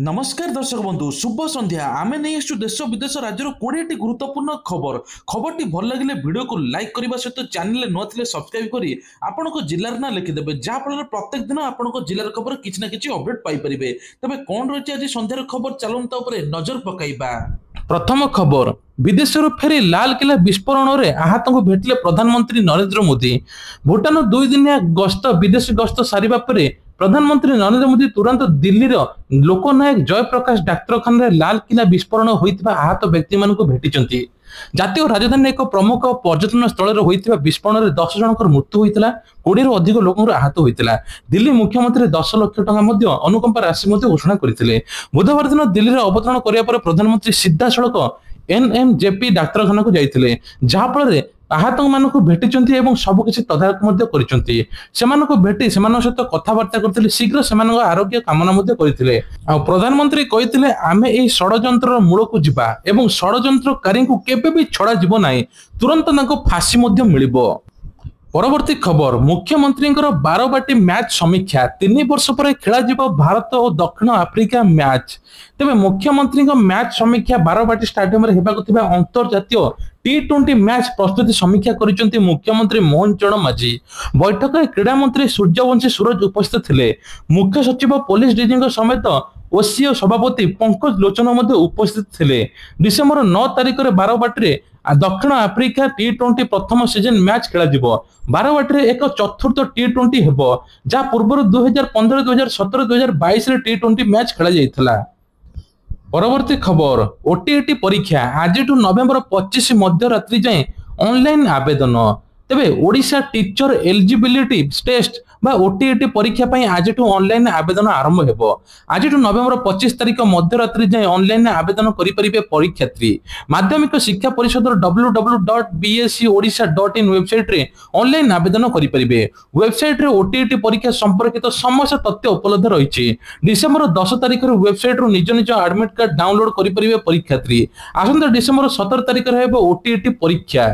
नमस्कार दर्शक बंधु शुभ संध्या आमे नहीं आसु देश विदेश राज्यर 20टी गुरुत्वपूर्ण खबर खबरटी भल लगे वीडियो को लाइक करने सहित चैनल नुआ सब्सक्राइब करी आपण जिलार ना लिखिदेवे जहाँफल प्रत्येक दिन आपण जिलार खबर किसी ना कि अपडेट पाइपर तेज कौन रही आज संध्यार खबर चलता नजर पकाइबा। प्रथम खबर विदेश फेरी लाल किला विस्फोरण में आहत को भेटिले प्रधानमंत्री नरेंद्र मोदी। भूटान 2 दिनिया गस्त विदेश गस्त सारिबा परे प्रधानमंत्री नरेंद्र मोदी तुरंत दिल्ली लोकनायक जयप्रकाश डाक्तरखाना लाल किला विस्फोरण होता आहत व्यक्ति मान भेटी। जातीय राजधानी एक प्रमुख पर्यटन स्थल होता विस्फोरण में 10 जनकर मृत्यु होता 20 रु अधिक लोक आहत होता। दिल्ली मुख्यमंत्री 10 लाख टका अनुकंपा राशि घोषणा करते। बुधवार दिन दिल्ली में अवतरण करने प्रधानमंत्री सीधा सड़क एनएमजेपी डाक्तरखाना को जाइए जहाँफल आहत मानक भेटी सबकि तदारख कर भेटी सहित कथबार्ता करते शीघ्र से आरोग्य कामना करते। प्रधानमंत्री कहते आम यही षड्यंत्र मूल को जावा एवं षड्यंत्रकारी को केबे भी छड़ा जीव नाही तुरंत फांसी मिल। परवर्ती खबर मुख्यमंत्री 12 मैच समीक्षा 3 वर्ष पर खेल भारत और दक्षिण आफ्रिका मैच। तेज मुख्यमंत्री मैच समीक्षा 12 स्टाडियम अंतर्जातीय T20 मैच प्रस्तुति समीक्षा कर मुख्यमंत्री मोहन चरण माझी। बैठक में क्रीड़ा मंत्री सूर्यवंशी सूरज उपस्थित थे। मुख्य सचिव पुलिस डीजी समेत ओसीओ सभापति पंकज लोचन उपस्थित थे। डिसेम्बर 9 तारिख में 12 दक्षिण आफ्रिका T20 प्रथम सीजन मैच खेल 12 एक चतुर्थ T20 हेब जहाँ पूर्व 2015 2017 2022 T20 मैच खेल जाइथिला। परवर्ती खबर ओटीईटी परीक्षा आज नवेम्बर 25 मध्यरात्रि जाए ऑनलाइन आवेदन। तेबे ओडिशा टीचर एलिजिबिलिटी टेस्ट बा ओटीईटी परीक्षा आज ऑनलाइन आवेदन आरंभ हेबो। आज नवेम्बर 25 तारिख मध्यरात्रि जाए ऑनलाइन आवेदन करें परीक्षार्थी। माध्यमिक शिक्षा परिषद www.bscodisha.in वेबसाइट रे ऑनलाइन आवेदन करें। वेबसाइट रे ओटीईटी परीक्षा संपर्कित समस्त तथ्य उपलब्ध रही। डिसेम्बर 10 तारिख वेबसाइट निज निज एडमिट कार्ड डाउनलोड करें परीक्षार्थी। आसंता डिसेम्बर 17 तारिख ओटीईटी परीक्षा।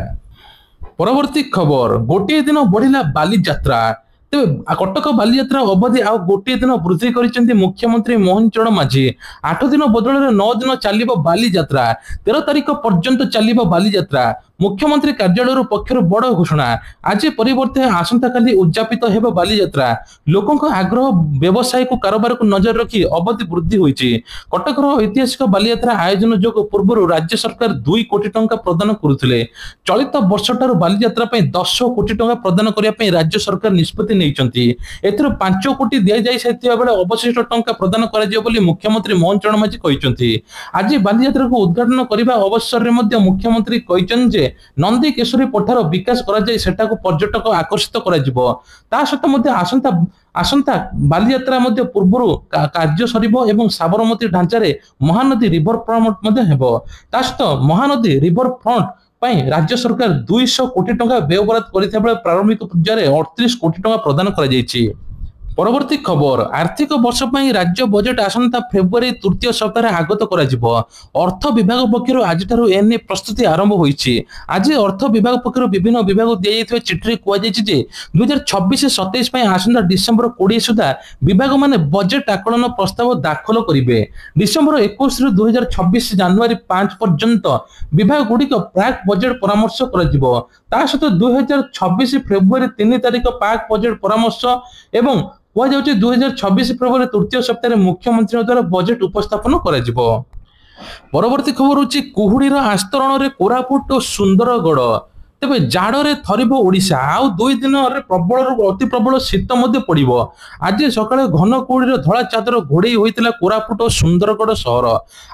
परवर्ती खबर गोटे दिन बढ़िला बाली यात्रा। तेज कटक बाली यात्रा अवधि आउ गोटे दिन वृद्धि कर मुख्यमंत्री मोहन चरण माझी। 8 दिन बदल 9 दिन चलो बाली यात्रा 13 तारिख पर्यंत चलो बाली यात्रा। मुख्यमंत्री कार्यालय पक्षर बड़ घोषणा आज परिवर्ते आसंता काली उद्यापित हेब बाली यात्रा। लोकों आग्रह व्यवसाय को कारोबार को नजर रखी अवधि वृद्धि होइछि। कटकर ऐतिहासिक बाली यात्रा आयोजन जोग पूर्व राज्य सरकार 2 कोटी टंका प्रदान करुथिले। चलित वर्ष ठारू बाली यात्रा पई 10 कोटी टंका प्रदान करिया पई राज्य सरकार निष्पत्ति नैचंती। एथरो 5 कोटी दिया जाय सैतिया बेले अवशिष्ट टंका प्रदान करा जियो बोली मुख्यमंत्री मोहन चरण माझी कहिसंती। आज बाली यात्रा को उद्घाटन करबा अवसर रे मध्ये मुख्यमंत्री कहिसं जे नंदी केशरी पठार विकास करा जाय सेटा को पर्यटक आकर्षित करा जिवो। ता सहित मध्ये आसंता बाली यात्रा मध्ये पूर्व कार्य सरिबो एवं साबरमती ढांचा रे महानदी रिवर फ्रंट मध्ये हेबो। ता सहित महानदी रिवर फ्रंट पई राज्य सरकार 200 कोटी टंका व्ययबराद करिथा बेले प्रारंभिक पर्याय 38 कोटी टंका प्रदान करा जायछि। परवर्ती खबर आर्थिक वर्ष पर राज्य बजेट आसंता फेब्रुआरी तृतीय सप्ताह आगत करा जिवो। अर्थ विभाग पक्षर आज एने प्रस्तुति आरंभ होईछि। आज अर्थ विभाग पक्षर विभिन्न विभाग दिया चिठी कहुजे 2026-27 आसंता डिसेम्बर 20 सुधा विभाग माने बजेट आकलन प्रस्ताव दाखल करेंगे। डिसेम्बर 21 रु 2026 जनवरी 5 पर्यंत विभाग गुड़िक प्राक बजेट परामर्श करा। ता सहित 2026 फेब्रुआरी 3 तारिख प्राक बजेट परामर्श एवं 2026 फेब्रुआरी तृतीय सप्ताह मुख्यमंत्री द्वारा बजेट उपस्थापन करा। परवर्ती खबर होची कुहुडीर आस्तरण रे कोरापुट और सुंदरगढ़। तेबे जाड़े थरिब ओडिशा आउ 2 दिन प्रबल अति प्रबल शीत पड़ो। आज सकाळे घन कुहुडीर धला चादर घोड़े होइतिला कोरापुट और सुंदरगढ़ सहर।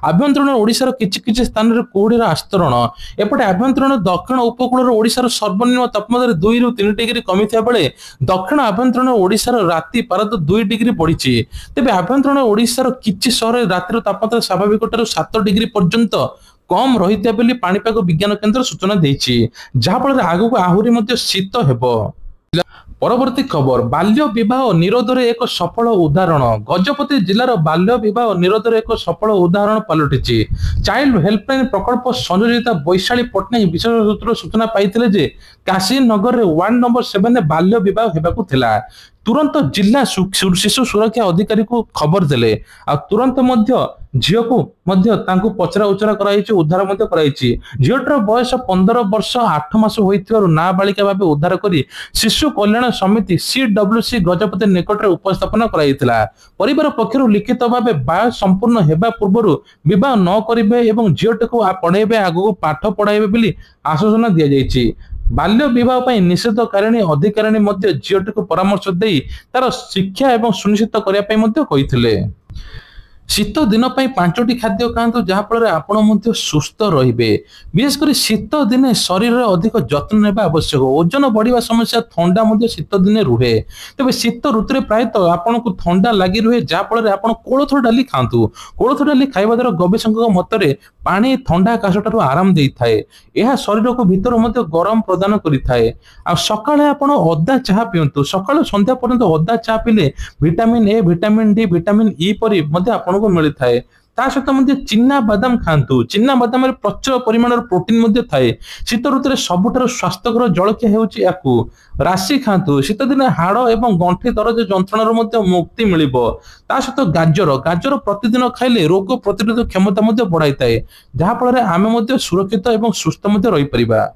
आभ्यंतरण ओडिशार किछि स्थान रे कुहुडीर आस्तरण। एपटे आभ्यंतरण दक्षिण उपकूल ओडिशार सर्वनिम्न तापमात्रा 2 रु 3 डिग्री कमिथिया बेले दक्षिण आभ्यंतरण ओडिशार राति पारद 2 डिग्री बढ़िछि। तेबे आभ्यंतरण ओडिशार किछि सहर रातिर तापमात्रा स्वाभाविक ठारू 7 डिग्री पर्यंत कम रही पाणीपाग विज्ञान केन्द्र सूचना देछि। जहाँफल आगक आहुरी मध्य शीत हेबो। परवर्ती खबर बाल्य विवाह निरोध रे एक सफल उदाहरण। गजपति जिलार बाल्य विवाह निरोध रे एक सफल उदाहरण पलटिछि। चाइल्ड हेल्पलाइन प्रकल्प संयोजिता वैशाली पट्टनायक विशेष सूत्र सूचना पाइथिले जे काशीनगर रे वार्ड नंबर 7 बाल्य विवाह हेबाकु थिला। तुरंत जिला शिशु सुरक्षा अधिकारी को खबर देले आ तुरंत मध्य झील को पचरा उचरा कराई उद्धार कराई झीटर बयस 15 वर्ष 8 मास होइथिबारु नाबालिका भाव उद्धार करी शिशु कल्याण समिति CWC गजपति निकट उपस्थापन कराइथिला। परिवार पक्षरु लिखित भाव बाय संपूर्ण हेबा पूर्वरु विवाह न करिवे एवं झीट को पढ़ाइबे आगु पाठ पढ़ाइबे बोली आश्वासन दिया जायछि। बाल्य विवाह पर निषेधकारिणी अधिकारिणी मध्य झीट को परामर्श दे तार शिक्षा एवं सुनिश्चित करने। शीत दिन 5टी खाद्य खातु जहाँफल आपड़ सुस्थ रे। विशेषकर शीत दिने शरीर अधिक जत्न नेबा आवश्यक। ओजन बढ़िया समस्या थंडा शीत दिने रुहे। तेज शीत ऋतु प्रायतः आपन को थंडा लगी रुहे जहाँफल आप कोलथ डाली खातु। कोलथ डाली खाइबा द्वारा गवेषकों मतरे पानी थंडा काश ठारू आराम दे थाए। यह शरीर को भीतर मध्य गरम प्रदान करिथाए। आ सकाळे आपण अदा चाहा पियंतु। सकाळ संध्या पर्यंत अदा चाहा पिले vitamin A vitamin D vitamin E परि मध्य आपण को मिल थाए। ता सहित मध्य चिन्ना बादाम खातु। चिन्ना बादाम रे प्रचुर परिमाण प्रोटीन मध्य थाए। शीत ऋतु सबुठार स्वास्थ्यकर जलखिया हेउची याकू। राशि खातु। शीत दिन हाड़ एवं गंठी दरज जंत्रणा मध्य मुक्ति मिलिबो। ता सहित गाजर गाजर प्रतिदिन खाइले रोग प्रतिरोधक क्षमता मध्य बढ़ाई थाए जहाँ फल आमे मध्य सुरक्षित एवं सुस्थ मध्य रही परिबा।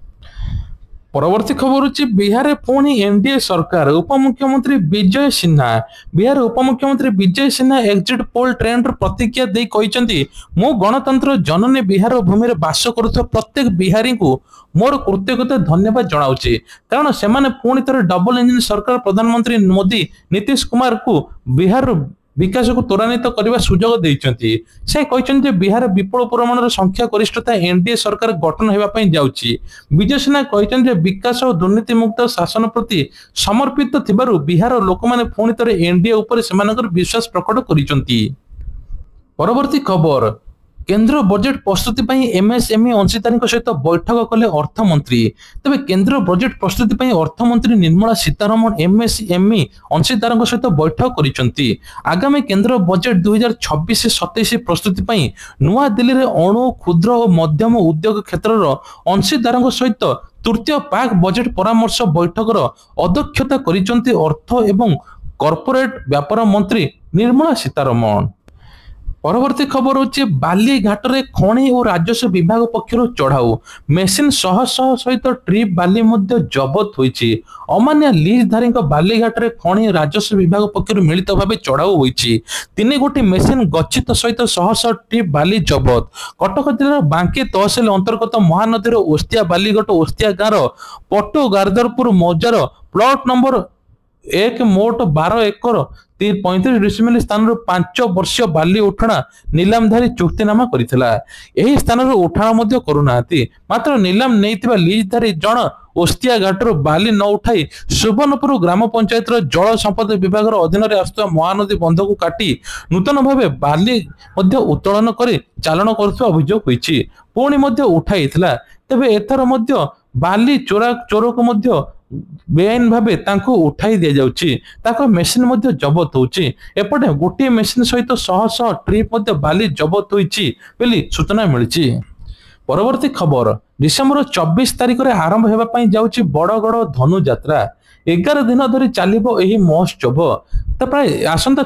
परवर्ती खबर होची बिहार पुणी एनडीए सरकार। उपमुख्यमंत्री विजय सिन्हा बिहार उपमुख्यमंत्री Vijay Sinha exit poll trend प्रतिक्रिया दे कहिसंती मो गणतंत्र जननी बिहार भूमि में बास करुଥିବା प्रत्येक बिहारी को मोर कृतज्ञता धन्यवाद जनाउछि कारण सेमाने पुणी थरे डबल इंजिन सरकार प्रधानमंत्री मोदी नीतीश कुमार को बिहार विकास को त्वरान्वित करने सुजोग देइचंती। से कहते बिहार विपुल परिमाण संख्या गरिष्ठता एनडीए सरकार गठन होगापी जाउछि। विजय सिन्हा कहते विकास और दुर्नीति मुक्त शासन प्रति समर्पित थिबारु बिहार लोक माने पुणी थरे एनडीए उपर सेमानकर विश्वास प्रकट करिसंती। परवर्ती खबर केंद्र बजेट प्रस्तुति एमएसएमई अंशीदारी सहित बैठक कले अर्थमंत्री। तेज केंद्र बजेट प्रस्तुति अर्थमंत्री निर्मला सीतारमण एमएसएमई अंशीदार सहित बैठक करिसंती। आगामी केंद्र बजेट 2026-27 प्रस्तुति नुआ दिल्ली में अणु क्षुद्र और मध्यम उद्योग क्षेत्र अंशीदार सहित तृतीय पाक बजेट परामर्श बैठकर अध्यक्षता करिसंती अर्थ एवं कॉर्पोरेट व्यापार मंत्री निर्मला सीतारमण। परवर्ती खबर होची बालीघाट रे खणी और राजस्व विभाग पक्षर चढ़ाऊ मेसिन शह सहित ट्रिप बाली मध्य जबत होईची। अमान्य लीजधारी बालीघाट रे खणी राजस्व विभाग पक्षर मिलित भाव चढ़ाऊ होईची। 3 गोटी मेसिन गच्छित सहित शह ट्रिप बाली जबत। कटक जिलार बांकी तहसिल अंतर्गत महानदी ओस्तिया बालीघाट ओस्तिया गाँव पटो गारदरपुर मौजार प्लॉट नंबर 1 मोट 12 एकर 35 डिसिमिल स्थान 5 वर्षीय बाली उठाणा नीलामधारी चुक्तिनामा करिथिला। एही स्थान उठाणा मध्य करुनाहांती मात्र नीलाम नेइथिबा लीजधारी जण ओस्तिया घाटर बाली न उठाई सुवर्णपुर ग्राम पंचायत जल संपद विभाग अधीन आसुवा महानदी बंध को काटी नूतन भाव बाली मध्य उत्तोलन कर चालन करुवा अभियोग होईछि। पुणी मध्य उठाइथिला। तेबे एथर मध्य बाली चोर को मध्य बेआईन भावे तांको उठाई दिया जाउछि। ताको मेसिन मध्य जबत होउछि। एपटे गोटे मेसिन सहित शह ट्रिप मध्य बाली जबत होइछि बोली सूचना मिलिछि। परवर्ती खबर डिसेंबर 24 तारिख रे आरंभ हेबा पई जाउछि बड़गड़ धनु यात्रा। 11 दिन धरी चलिबो एही महोत्सव। प्राय आसंता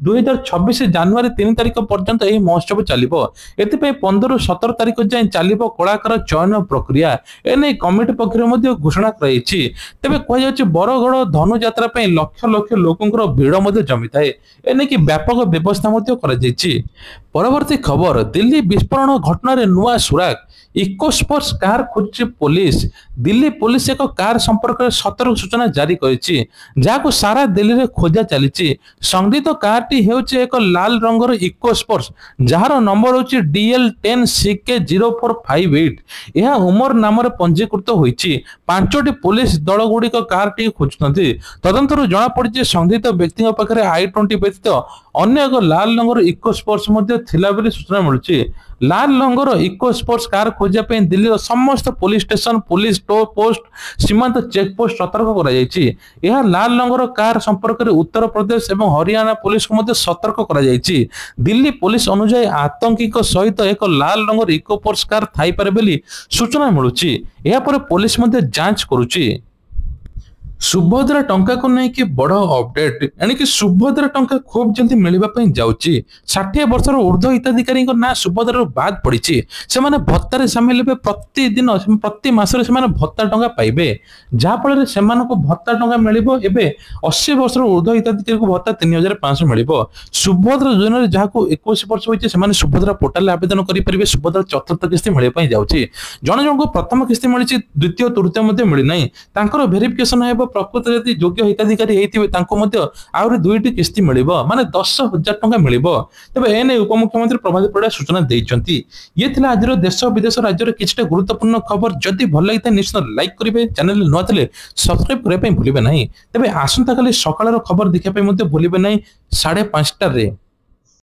2026 जनवरी 3 तारिख पर्यंत एही महोत्सव चलिबो। एथिपई 15-17 तारिख जाय चलिबो कलाकार चयन प्रक्रिया। एने कमिटी पक्षर मध्य घोषणा कराइछि। तेबे कह जाउछि बड़गड़ धनु यात्रा पई लक्ष लक्ष लोकंकर भीड़ मध्य जमी थाए। एने की व्यापक व्यवस्था मध्य करा जाइछि। परवर्ती खबर दिल्ली विस्फोरण घटना रे नुआ सुराग इकोस्पोर्ट्स कार खोजी पुलिस। दिल्ली पुलिस एक कार संपर्क में सतर्क सूचना जारी करिछि जाको सारा दिल्ली रे खोजा चलिछि। संदिग्ध कारटी हेउछि एक लाल रंगर इकोस्पोर्ट्स जहार नंबर होछि DL10CK0458। यह उमर नाम रे पंजीकृत होइछि। 5टी पुलिस दल गुड़िक कारटी खोजुथंती। तदंतर जणा पड़िछि संदिग्ध व्यक्ति पाखरे I-20 व्यतीत अन्य एक लाल रंगर इकोस्पोर्ट्स मध्य थिला बोली सूचना मिलुछि। लाल रंगर इकोस्पोर्ट्स कार खोजा पे दिल्ली समस्त पुलिस स्टेशन पुलिस पोस्ट सीमांत चेक पोस्ट सतर्क करा जायछि। यह लाल रंगर कार संपर्क में उत्तर प्रदेश एवं हरियाणा पुलिस को मध्य सतर्क करा जायछि। दिल्ली पुलिस अनुसार आतंकी सहित एक लाल रंगर इकोस्पोर्ट्स कार थाई पारे बोली सूचना मिलुछि। या पर पुलिस मध्य जांच करुछि। सुभद्रा टंका को नहीं बड़ अपडेट एणिक सुभद्रा टंका खूब जल्दी मिलवाई जाऊँगी 60 वर्षर ऊर्ध्व हिताधिकारी ना सुभद्रा बाद पड़ी से भत्तार सामिल हे प्रतिदिन प्रति मासरे से भत्ता टंका पाइबे जहाँफल से भत्ता टंका मिल 80 वर्षर ऊर्ध्व हिताधिकारी को भत्ता 3500 मिल सुभद्रा योजना जहाँ 21 वर्ष होती सुभद्रा पोर्टाल आवेदन करेंगे सुभद्रा चतुर्थ किस्ती मिलवाई जाऊँगी जन जन को प्रथम किस्ती मिली द्वितीय तृतीय मिलना भेरिफिकेशन है प्रकृत जदि योग्य हिताधिकारी होते आहरी 2टी किस्ती मिल माने 10,000 टंका मिल तेज एने उपमुख्यमंत्री प्रभात परिड़ा सूचना देते ये आज देश विदेश राज्य किसी गुरुत्वपूर्ण खबर जदि भल लगी निश्चित लाइक करेंगे चैनल नुआ थे सब्सक्राइब करने भूलें ना तेज आसंता काली सकाळ खबर देखा भूलें ना 5:30